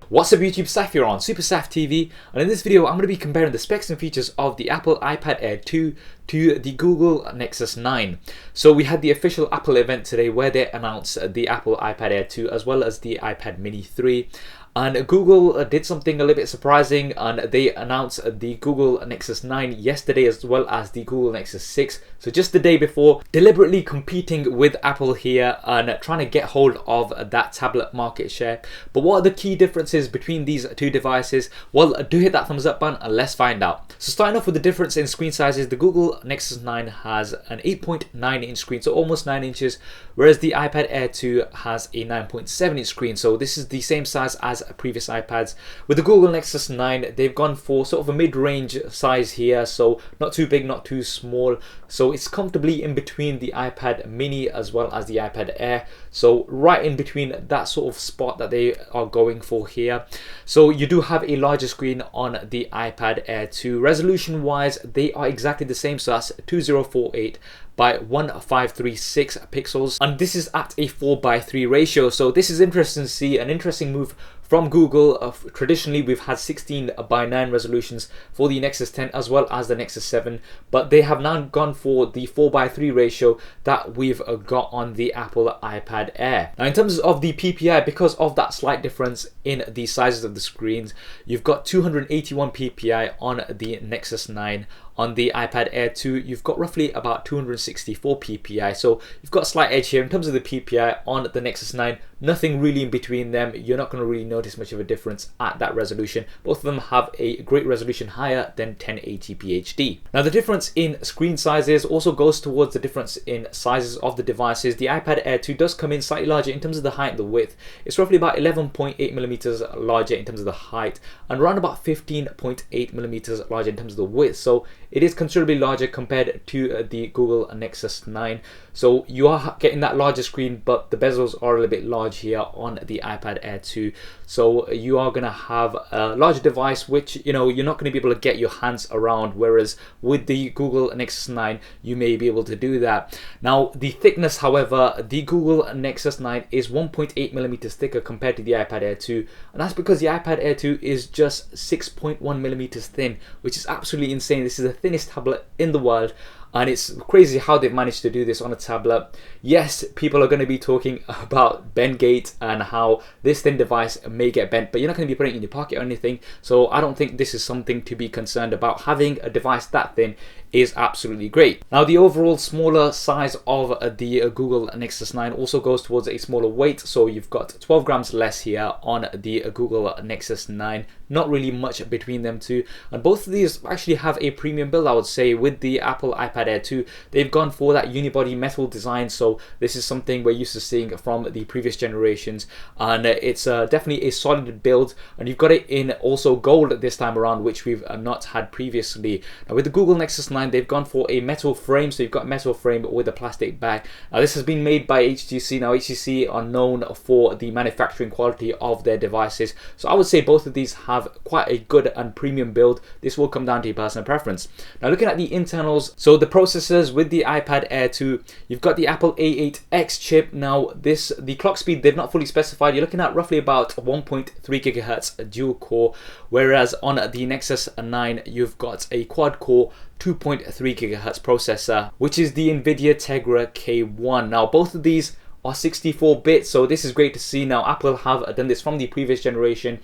What's up YouTube, Saf here on Super Saf TV, and in this video I'm going to be comparing the specs and features of the Apple iPad Air 2 to the Google Nexus 9. So we had the official Apple event today where they announced the Apple iPad Air 2 as well as the iPad Mini 3. And Google did something a little bit surprising, and they announced the Google Nexus 9 yesterday as well as the Google Nexus 6. So just the day before, deliberately competing with Apple here and trying to get hold of that tablet market share. But what are the key differences between these two devices? Well, do hit that thumbs up button and let's find out. So starting off with the difference in screen sizes, the Google Nexus 9 has an 8.9 inch screen, so almost 9 inches, whereas the iPad Air 2 has a 9.7 inch screen. So this is the same size as previous iPads. With the Google Nexus 9, they've gone for sort of a mid-range size here, so not too big, not too small. So it's comfortably in between the iPad Mini as well as the iPad Air. So right in between that sort of spot that they are going for here. So you do have a larger screen on the iPad Air 2. Resolution wise, they are exactly the same, so that's 2048 by 1536 pixels, and this is at a 4:3 ratio. So this is interesting to see, an interesting move from Google. Traditionally we've had 16:9 resolutions for the Nexus 10 as well as the Nexus 7, but they have now gone for the 4:3 ratio that we've got on the Apple iPad Air. Now in terms of the PPI, because of that slight difference in the sizes of the screens, you've got 281 PPI on the Nexus 9. On the iPad Air 2, you've got roughly about 264 PPI. So you've got a slight edge here in terms of the PPI on the Nexus 9. Nothing really in between them. You're not going to really notice much of a difference at that resolution. Both of them have a great resolution higher than 1080p HD. Now the difference in screen sizes also goes towards the difference in sizes of the devices. The iPad Air 2 does come in slightly larger in terms of the height and the width. It's roughly about 11.8 millimeters larger in terms of the height and around about 15.8 millimeters larger in terms of the width. So it is considerably larger compared to the Google Nexus 9. So you are getting that larger screen, but the bezels are a little bit large here on the iPad Air 2. So you are going to have a larger device which, you know, you're not going to be able to get your hands around, whereas with the Google Nexus 9 you may be able to do that. Now the thickness, however, the Google Nexus 9 is 1.8 millimeters thicker compared to the iPad Air 2, and that's because the iPad Air 2 is just 6.1 millimeters thin, which is absolutely insane. This is the thinnest tablet in the world, and it's crazy how they've managed to do this on a tablet. Yes, people are going to be talking about bendgate and how this thin device may get bent, but you're not going to be putting it in your pocket or anything, so I don't think this is something to be concerned about. Having a device that thin is absolutely great. Now the overall smaller size of the Google Nexus 9 also goes towards a smaller weight, so you've got 12 grams less here on the Google Nexus 9. Not really much between them two, and both of these actually have a premium build, I would say. With the Apple iPad Air 2, they've gone for that unibody metal design, so this is something we're used to seeing from the previous generations, and it's definitely a solid build, and you've got it in also gold this time around, which we've not had previously. Now with the Google Nexus 9, they've gone for a metal frame, so you've got metal frame with a plastic back. Now this has been made by HTC. Now HTC are known for the manufacturing quality of their devices, so I would say both of these have quite a good and premium build. This will come down to your personal preference. Now looking at the internals, so the processors with the iPad Air 2, you've got the Apple A8X chip. Now the clock speed they've not fully specified. You're looking at roughly about 1.3 gigahertz dual core, whereas on the Nexus 9 you've got a quad core 2.3 gigahertz processor, which is the Nvidia Tegra K1. Now both of these are 64-bit, so this is great to see. Now Apple have done this from the previous generation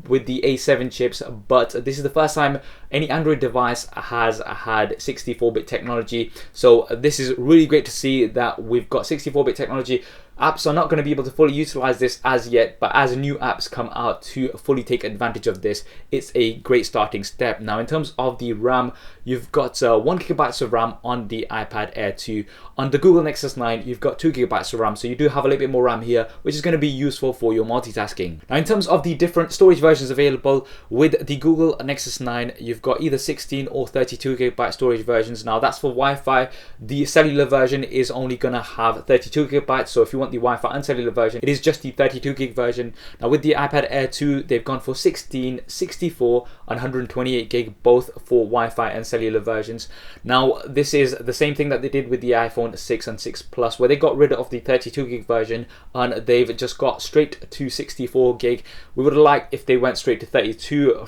with the A7 chips, but this is the first time any Android device has had 64-bit technology, so this is really great to see that we've got 64-bit technology. Apps are not going to be able to fully utilize this as yet, but as new apps come out to fully take advantage of this, it's a great starting step. Now in terms of the RAM, you've got 1 gigabytes of RAM on the iPad Air 2. On the Google Nexus 9, you've got 2 gigabytes of RAM, so you do have a little bit more RAM here, which is going to be useful for your multitasking. Now in terms of the different storage versions available with the Google Nexus 9, you've got either 16 or 32 gigabyte storage versions. Now that's for Wi-Fi. The cellular version is only going to have 32 gigabytes, so if you want the Wi-Fi and cellular version, it is just the 32 gig version. Now with the iPad Air 2, they've gone for 16, 64 and 128 gig, both for Wi-Fi and cellular versions. Now this is the same thing that they did with the iPhone 6 and 6 Plus, where they got rid of the 32 gig version and they've just got straight to 64 gig. We would have liked if they went straight to 32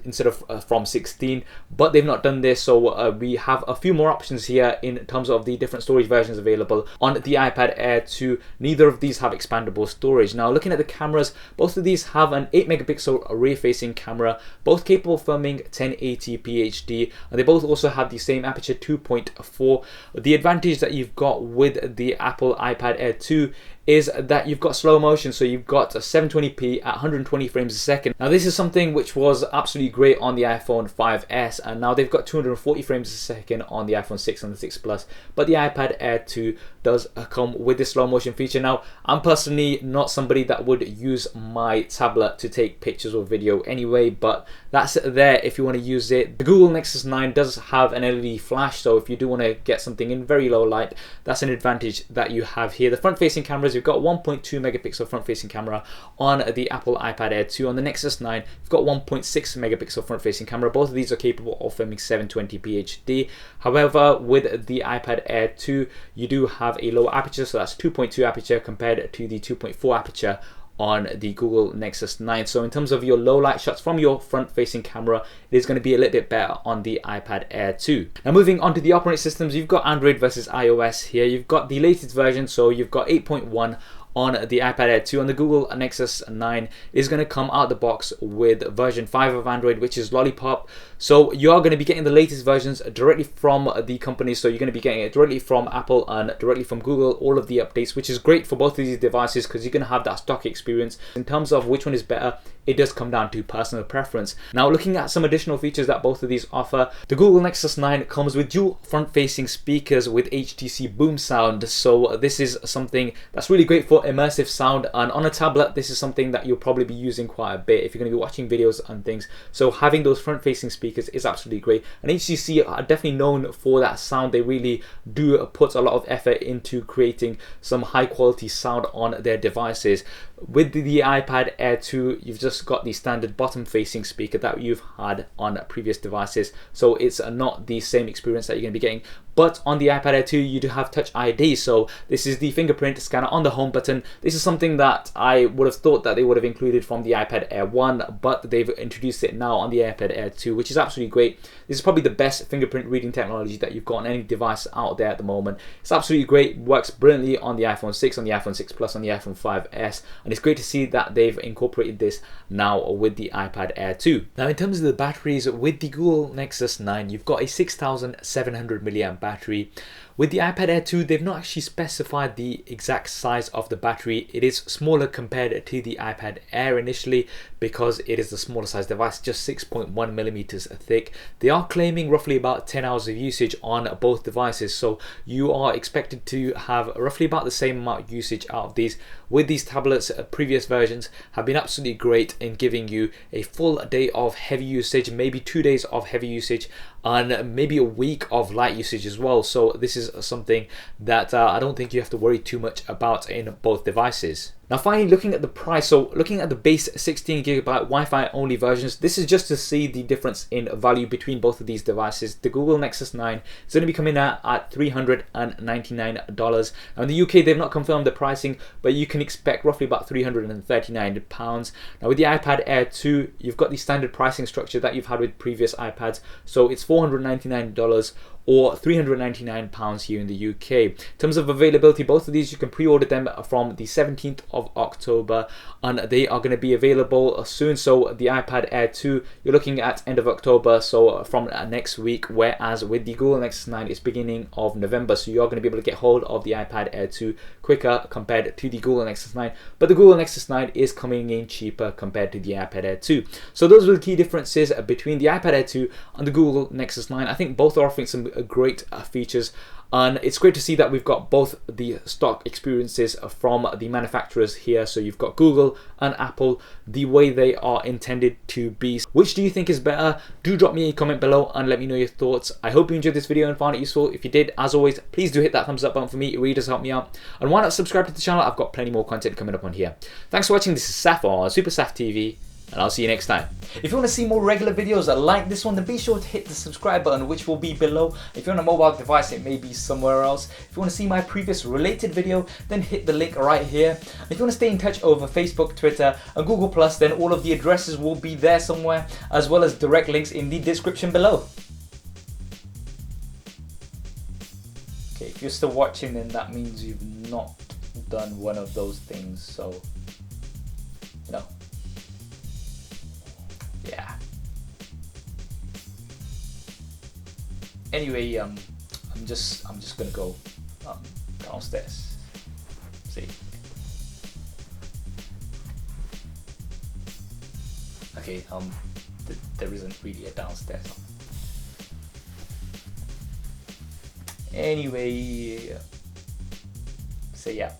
instead of from 16, but they've not done this, so we have a few more options here in terms of the different storage versions available on the iPad Air 2. Neither of these have expandable storage. Now looking at the cameras, both of these have an 8 megapixel rear facing camera, both capable of filming 1080p HD, and they both also have the same aperture 2.4. The advantage that you've got with the Apple iPad Air 2 is that you've got slow motion, so you've got 720p at 120 frames a second. Now this is something which was absolutely great on the iPhone 5s, and now they've got 240 frames a second on the iPhone 6 and the 6 Plus, but the iPad Air 2 does come with this slow motion feature. Now I'm personally not somebody that would use my tablet to take pictures or video anyway, but that's there if you want to use it. The Google Nexus 9 does have an LED flash, so if you do want to get something in very low light, that's an advantage that you have here. The front facing cameras, you've got 1.2 megapixel front facing camera on the Apple iPad Air 2. On the Nexus 9, you've got 1.6 megapixel front facing camera. Both of these are capable of filming 720p HD. However, with the iPad Air 2, you do have a lower aperture, so that's 2.2 aperture compared to the 2.4 aperture on the Google Nexus 9. So in terms of your low light shots from your front facing camera, it is going to be a little bit better on the iPad Air 2. Now moving on to the operating systems, you've got Android versus iOS here. You've got the latest version, so you've got 8.1 on the iPad Air 2. On the Google Nexus 9 is going to come out the box with version 5 of Android, which is Lollipop. So you are going to be getting the latest versions directly from the company, so you're going to be getting it directly from Apple and directly from Google, all of the updates, which is great for both of these devices because you're going to have that stock experience. In terms of which one is better, it does come down to personal preference. Now looking at some additional features that both of these offer, the Google Nexus 9 comes with dual front-facing speakers with HTC BoomSound, so this is something that's really great for immersive sound, and on a tablet this is something that you'll probably be using quite a bit if you're going to be watching videos and things. So having those front-facing speakers is absolutely great, and HTC are definitely known for that sound. They really do put a lot of effort into creating some high quality sound on their devices. With the iPad Air 2, you've just got the standard bottom facing speaker that you've had on previous devices, so it's not the same experience that you're going to be getting. But on the iPad Air 2, you do have Touch ID, so this is the fingerprint scanner on the home button. This is something that I would have thought that they would have included from the iPad Air 1, but they've introduced it now on the iPad Air 2, which is absolutely great. This is probably the best fingerprint reading technology that you've got on any device out there at the moment. It's absolutely great, works brilliantly on the iPhone 6, on the iPhone 6 Plus, on the iPhone 5s, and it's great to see that they've incorporated this now with the iPad Air 2. Now in terms of the batteries, with the Google Nexus 9, you've got a 6700 milliamp battery. With the iPad Air 2, they've not actually specified the exact size of the battery. It is smaller compared to the iPad Air initially because it is the smaller size device, just 6.1 millimeters thick. They are claiming roughly about 10 hours of usage on both devices, so you are expected to have roughly about the same amount of usage out of these. With these tablets, previous versions have been absolutely great in giving you a full day of heavy usage, maybe 2 days of heavy usage, and maybe a week of light usage as well. So this is something that I don't think you have to worry too much about in both devices. Now finally, looking at the price, so looking at the base 16GB Wi-Fi only versions, this is just to see the difference in value between both of these devices. The Google Nexus 9 is going to be coming out at $399. Now in the UK, they've not confirmed the pricing, but you can expect roughly about £339. Now with the iPad Air 2, you've got the standard pricing structure that you've had with previous iPads, so it's $499 or £399 here in the UK. In terms of availability, both of these you can pre-order them from the 17th of October, and they are going to be available soon. So the iPad Air 2, you're looking at end of October, so from next week, whereas with the Google Nexus 9 it's beginning of November, so you're going to be able to get hold of the iPad Air 2 quicker compared to the Google Nexus 9, but the Google Nexus 9 is coming in cheaper compared to the iPad Air 2. So those are the key differences between the iPad Air 2 and the Google Nexus 9. I think both are offering some great features, and it's great to see that we've got both the stock experiences from the manufacturers here. So you've got Google and Apple the way they are intended to be. Which do you think is better? Do drop me a comment below and let me know your thoughts. I hope you enjoyed this video and found it useful. If you did, as always, please do hit that thumbs up button for me. It really does help me out. And why not subscribe to the channel? I've got plenty more content coming up on here. Thanks for watching. This is Saf on Super Saf TV. and I'll see you next time. If you want to see more regular videos like this one, then be sure to hit the subscribe button, which will be below. If you're on a mobile device, it may be somewhere else. If you want to see my previous related video, then hit the link right here. If you want to stay in touch over Facebook, Twitter and Google+, then all of the addresses will be there somewhere, as well as direct links in the description below. Okay, if you're still watching, then that means you've not done one of those things, so no. Yeah. Anyway, I'm just gonna go downstairs. See. Okay. There isn't really a downstairs. Anyway, so yeah.